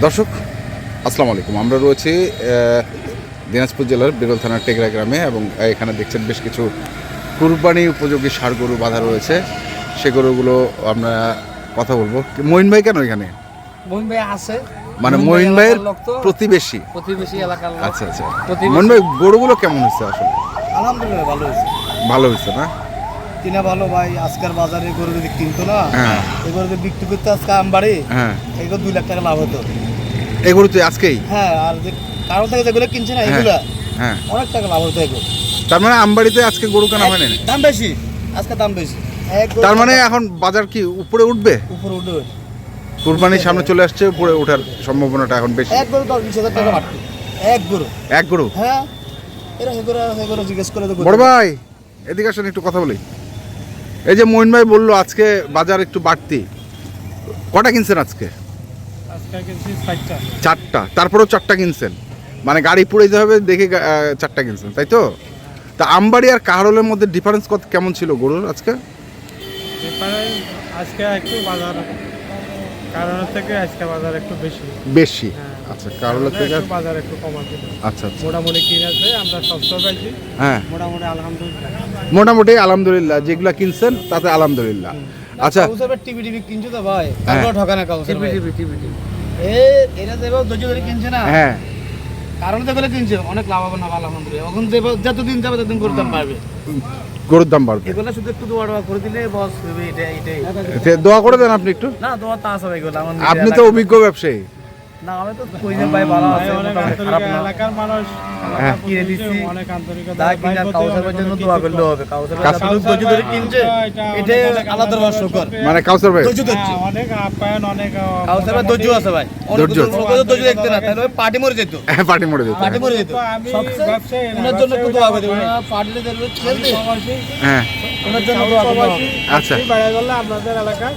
দর্শক আসসালামু আলাইকুম, আমরা রয়েছি দিনাজপুর জেলার বিরল থানার টেকরা গ্রামে এবং এখানে দেখছেন বেশ কিছু কুরবানি উপযোগী ষাঁড় গরু বাঁধা রয়েছে। সে গরুগুলো আমরা কথা বলবো। মঈন ভাই কেন এখানে? মঈন ভাই আছে, মানে মঈন ভাইয়ের প্রতিবেশী এলাকার লোক। আচ্ছা আচ্ছা, মঈন ভাই গরুগুলো কেমন হচ্ছে? আসলে আলহামদুলিল্লাহ ভালো হয়েছে। ভালো হচ্ছে না? কিনা ভালো ভাই, আজকের বাজারে গরু যদি কিনতো না, এই গরু যদি বিক্রি করতে আজকে আমবাড়ি, এগুলো 2 লাখ টাকা লাভ হতো। এই গরু তো আজকেই? হ্যাঁ, আর যে কারো থেকে যেগুলো কিনছে না এগুলা অনেক টাকা লাভ হতো এগুলো। তার মানে আমবাড়িতে আজকে গরু কেনা হয় না? দাম বেশি, আজকে দাম বেশি। তার মানে এখন বাজার কি উপরে উঠবে? উপরে উঠবে, কুরবানির সামনে চলে আসছে, উপরে ওঠার সম্ভাবনাটা এখন বেশি। এক গরু 10-20 হাজার টাকা বাড়বে। এক গরু হ্যাঁ, এরা হেগোরা জিজ্ঞেস করে তো। বড় ভাই এদিকে আসেন, একটু কথা বলি। এই যে মঈন ভাই বললো আজকে বাজার একটু বাড়তি, কটা কিনছেন আজকে? চারটা। তারপরেও 4টা কিনছেন, মানে গাড়ি পুড়ে যেতে হবে দেখে 4টা কিনছেন, তাই তো? তা আমবাড়ি আর কাহারোলের মধ্যে ডিফারেন্স কত কেমন ছিল গরুর আজকে? আজকে একটু বাজার কারণের থেকে আজকে বাজার একটু বেশি। আচ্ছা, কাহারোলের থেকে বাজার একটু কম আছে। আচ্ছা আচ্ছা, মোটামুটি কিনেছে আমরা সস্তা পাইছি। হ্যাঁ, মোটামুটি আলহামদুলিল্লাহ যেগুলা কিনছেন তাতে আলহামদুলিল্লাহ। আচ্ছা, টিভি কিনছো তো ভাই, ঠকানা কাউসার টিভি এরা দেব ধৈর্য ধরে কিনছে না। হ্যাঁ, কারণ যেগুলো কিনছে অনেক লাভবান হবে আলহামদুলিল্লাহ। এখন যতদিন যাবে ততদিন গরুর দাম বাড়বে, গরুর দাম বাড়বে। এগুলো শুধু একটু দোয়া করে দিলে বস এটাই। দোয়া করে দেন আপনি একটু। না, দোয়া তা আছে এগুলো। আপনি তো অভিজ্ঞ ব্যবসায়ী। না, আমি তো কইতে ভাই ভালো আছে, খারাপ না। এলাকার মানুষ কিনে দিছি, অনেক আন্তরিকতা। দা কিনা কাউসারের জন্য দোয়া করলে হবে। কাউসার ধৈর্য ধরে কিনছে, এটা আলাদা শুকর। মানে কাউসার ভাই অনেক আপ্যায়ন, অনেক কাউসার ভাই ধৈর্য আছে ভাই, ধৈর্য দেখতে না তাহলে পার্টি মরে যেত। পার্টি মরে যেত। আমি ব্যবসায়ী ওনার জন্য একটু দোয়া করে দেবেন। পার্টিতে দেবে খেলতে, হ্যাঁ, ওনার জন্য দোয়া করবেন। আচ্ছা, বাইরে গেলে আপনাদের এলাকায়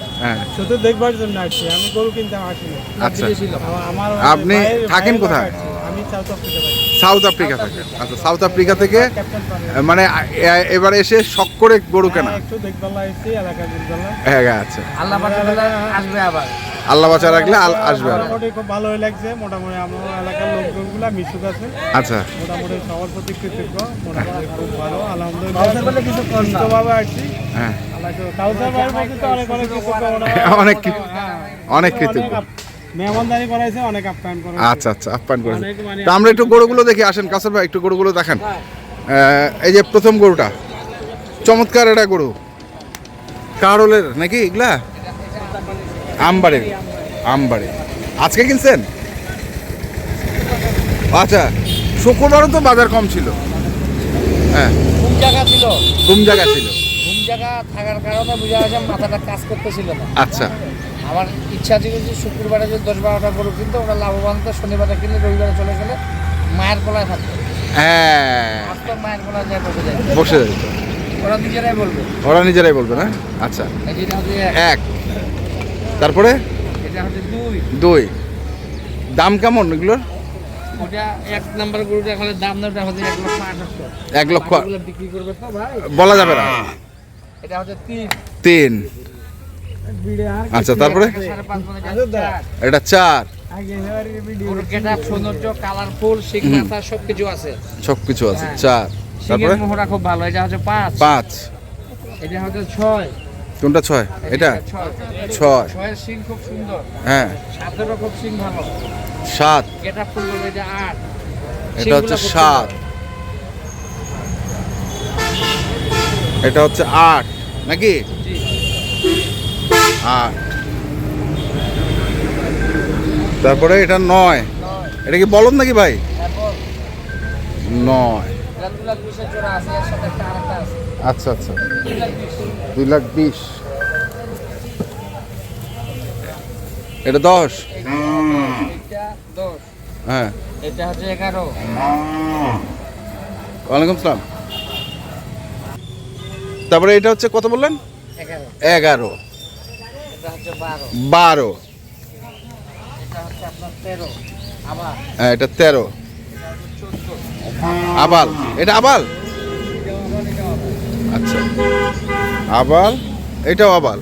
শুধু দেখবার জন্য আসছি, আমি গরু কিনতে আসি না। আচ্ছা, আমার আপনি থাকেন কোথায়? আমি সাউথ আফ্রিকা থেকে। আচ্ছা, সাউথ আফ্রিকা থেকে মানে এবারে এসে শখ করে গরু কেনা? একটু দেখবেলা এসেছি, এলাকা দেখবেলা। হ্যাঁ, আচ্ছা, আল্লাহ বাঁচালে আসবে আবার। আল্লাহ বাঁচা রাখলে আসবে। মোটামুটি খুব ভালোই লাগছে। মোটামুটি আমার এলাকার লোকজনগুলা মিশুক আছে। আচ্ছা, মোটামুটি সবার প্রতি কৃতজ্ঞ। মোটামুটি খুব ভালো, কাউসার আলহামদুলিল্লাহ। বলে কিছু করুন না। সুস্থভাবে আসছি। হ্যাঁ, কাউসার ভাইয়ের প্রতি তো অনেক কৃতজ্ঞ। অনেক কৃতজ্ঞ। মেহমানদারি করাইছে, অনেক আপ্যায়ন করেছে। আচ্ছা আচ্ছা, আপ্যায়ন করেছে। তা আমরা একটু গরুগুলো দেখি, আসেন কাউসার ভাই, একটু গরুগুলো দেখেন। এই যে প্রথম গরুটা, চমৎকার এটা গরু। কাহারোলের নাকি এগুলা? আমবাড়ির। আজকে কিনছেন? আচ্ছা, শুক্রবারও তো বাজার কম ছিল। হ্যাঁ, ঘুম জায়গা ছিল, ঘুম জায়গা ছিল। ঘুম জায়গা থাকার কারণে বুঝা গেছে মাথাটা কাজ করতেছিল না। আচ্ছা, আমার ইচ্ছা ছিল যে শুক্রবারে যে 10-12টা গরু কিনতে, ওরা লাভবান তো। শনিবারে কিনলে রবিবারে চলে গেলে মায়ের গলায় থাকতো। হ্যাঁ, আজ তো মায়ের গলায় যায় বসে যায়, বসে যাই। ওরা নিজেরাই বলবে। না? আচ্ছা, এটা হচ্ছে 1, তারপরে এটা হচ্ছে 2। দাম কেমন এগুলোর? ওটা 1 নাম্বার গরুটা এখন দাম না, ওটা হচ্ছে 1,28,000। 1 লক্ষ এগুলো বিক্রি করবে তো ভাই, বলা যাবে না। এটা হচ্ছে 3। আচ্ছা, তারপরে 5.5 এটা 4। ওর গেটআপ, সৌন্দর্য, কালারফুল, শিং মাথা সবকিছু আছে। সবকিছু আছে। 4। তারপরে শিংয়ের মোহরা খুব ভালো। এটা হচ্ছে 5। এটা হচ্ছে 6। কোনটা 6? এটা 6। 6 এর শিং খুব সুন্দর। হ্যাঁ, 7-এরও খুব শিং ভালো। 7। গেটআপ ফুল বলে এটা 8। এটা হচ্ছে 7। এটা হচ্ছে 8 নাকি? 8। তারপরে এটা 9। এটা কি বলদ নাকি ভাই? 9। আচ্ছা আচ্ছা, 2,20,000। এটা 10। হ্যাঁ, এটা হচ্ছে 11। ওয়ালাইকুম সালাম। তারপরে এটা হচ্ছে কত বললেন? 11। এটা হচ্ছে 12। এটা হচ্ছে আপনার 13। আবার হ্যাঁ, এটা 13। আবাল, এটা আবাল। আচ্ছা, আবাল, এটাও আবাল।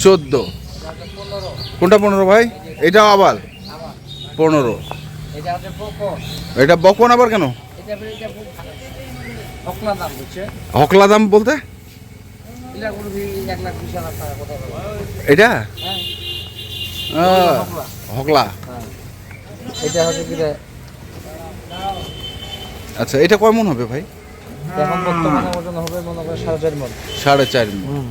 14। 15। কোনটা 15 ভাই? এটাও আবার 15। এটা হচ্ছে বকন। এটা বকন আবার কেন? এটা হকলা দাম বুঝছে? হকলা দাম বলতে? এটা গরু 1,20,000 টাকা কথা বলে। এটা হ্যাঁ হকলা। হ্যাঁ। এটা হচ্ছে কি রে, আচ্ছা, এটা কয় মন হবে ভাই? এখন বর্তমানে ওজন হবে মনে করে 4.5 মণ। 4.5 মন।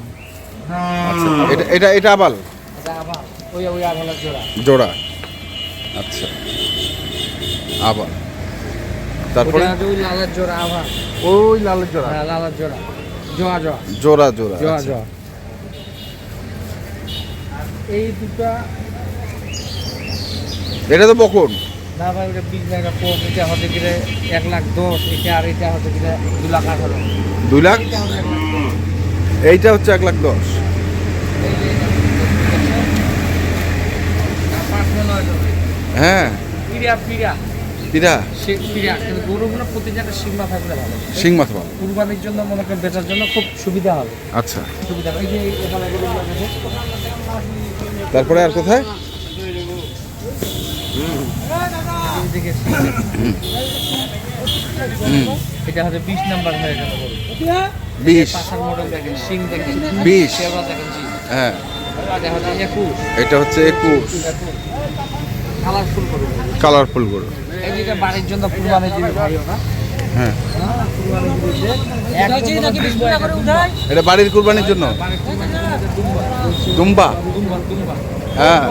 আচ্ছা, এটা আবাল এটা আবার ওই আগালা জোড়া। জোড়া। আচ্ছা, আবার তারপরে ওটা হচ্ছে ওই লালের জোড়া আবার। ওই লালের জোড়া। হ্যাঁ লালের জোড়া। জোড়া জোড়া। জোড়া জোড়া। জোড়া আচ্ছা। জোড়া। এই দুটো এটা তো বকন। না ভাই ওটা 20 টাকা কম। এটা হচ্ছে কি রে 1,10,000। এটা আর এটা হচ্ছে কি রে 2,18,000। 2 লাখ। এটা হচ্ছে 1,10,000। এইটা হচ্ছে 1,10,000। হ্যাঁ, পিড়া পিরা সে পিড়া কিন্তু গরুগুলো প্রতিটা একটা সিংমা থাকলে ভালো। শিং মাছ পাবো। কুরবানির জন্য মনে করেন বেচার জন্য খুব সুবিধা হবে। আচ্ছা, সুবিধা হবে। এই যে এখানে গরুগুলো আছে। তারপরে আর কোথায়? এইদিকে এটা হচ্ছে 20 নাম্বার হয়ে গেল গরু। 20। পাশার মডেল দেখেন, শিং দেখেন, 20। শেওড়া দেখেন জি। হ্যাঁ, এটা হচ্ছে 21। এটা হচ্ছে 21। কালারফুল গরু। কালারফুল গরু। এই যেটা বাড়ির জন্য কুরবানি দিবে ভাই ওরা। হ্যাঁ, কুরবানি দিবে। এটা বাড়ির কুরবানির জন্য। দুম্বা। হ্যাঁ,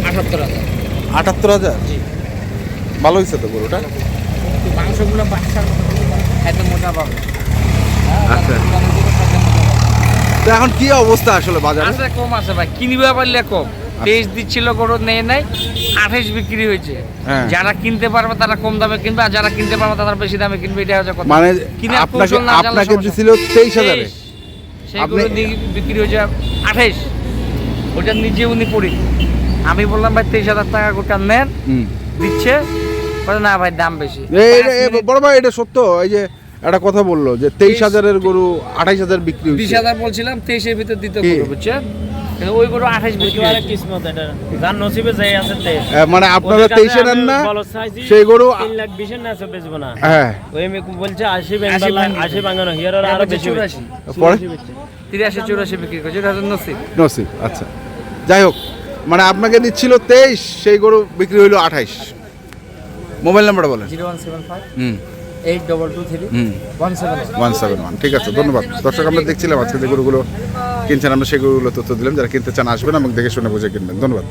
78,000। 78,000। জি। ভালো হয়েছে তো গরুটা। মাংসগুলো বাচ্চার মতো এত মজা পাবে। আচ্ছা, তো এখন কি অবস্থা আসলে বাজারে? আছে কম আছে ভাই, কিনবে পারলে কম। 23 দিচ্ছিল গরু নেই নাই, 28 বিক্রি হয়েছে। হ্যাঁ। যারা কিনতে পারবে তারা কম দামে কিনবে, আর যারা কিনতে পারবে তারা বেশি দামে কিনবে। এটা হচ্ছে কথা। মানে কিনার আপনাকে কৌশল না জানলে আপনাকে সমস্যা। দিছিল 23,000 এ। 23 সেই গরু বিক্রি হয়েছে 28। ওটা নিজে উনি পড়ি। আমি বললাম ভাই 23,000 টাকা গোটা নেন, হুম। দিচ্ছে বলে না ভাই দাম বেশি। বড় ভাই, এটা সত্য? এই যে একটা কথা বললো যে 23,000 এর গরু 28,000 বিক্রি হয়েছে। 20,000 বলছিলাম, 23 এর ভিতর দিতে কি? গরু বুঝছেন, কিন্তু ওই গরু 28 বিক্রি হয়েছে। কিসমত এটা যার নসিবে যাই আছে তে মানে আপনারা 23 নেন না, সেই সেই গরু 3,20,000 না সব বেচবো না। হ্যাঁ, ওই আমি বলছে 80 বেঙ্গল 80 বাঙ্গানো হিয়ার আরো বেশি 84 পরে 83 84 বিক্রি করছে। এটা হচ্ছে নসিব। নসিব। আচ্ছা, যাই হোক, মানে আপনাকে দিচ্ছিল 23, সেই গরু বিক্রি হইলো 28। মোবাইল নাম্বারটা বলেন। 0175 হুম 8223 হুম 171। 171। ঠিক আছে, ধন্যবাদ। দর্শক, আমরা দেখছিলাম আজকে যে গরুগুলো কিনছেন, আমরা সেই গরুগুলো তথ্য দিলাম। যারা কিনতে চান আসবেন এবং দেখে শুনে বুঝে কিনবেন। ধন্যবাদ।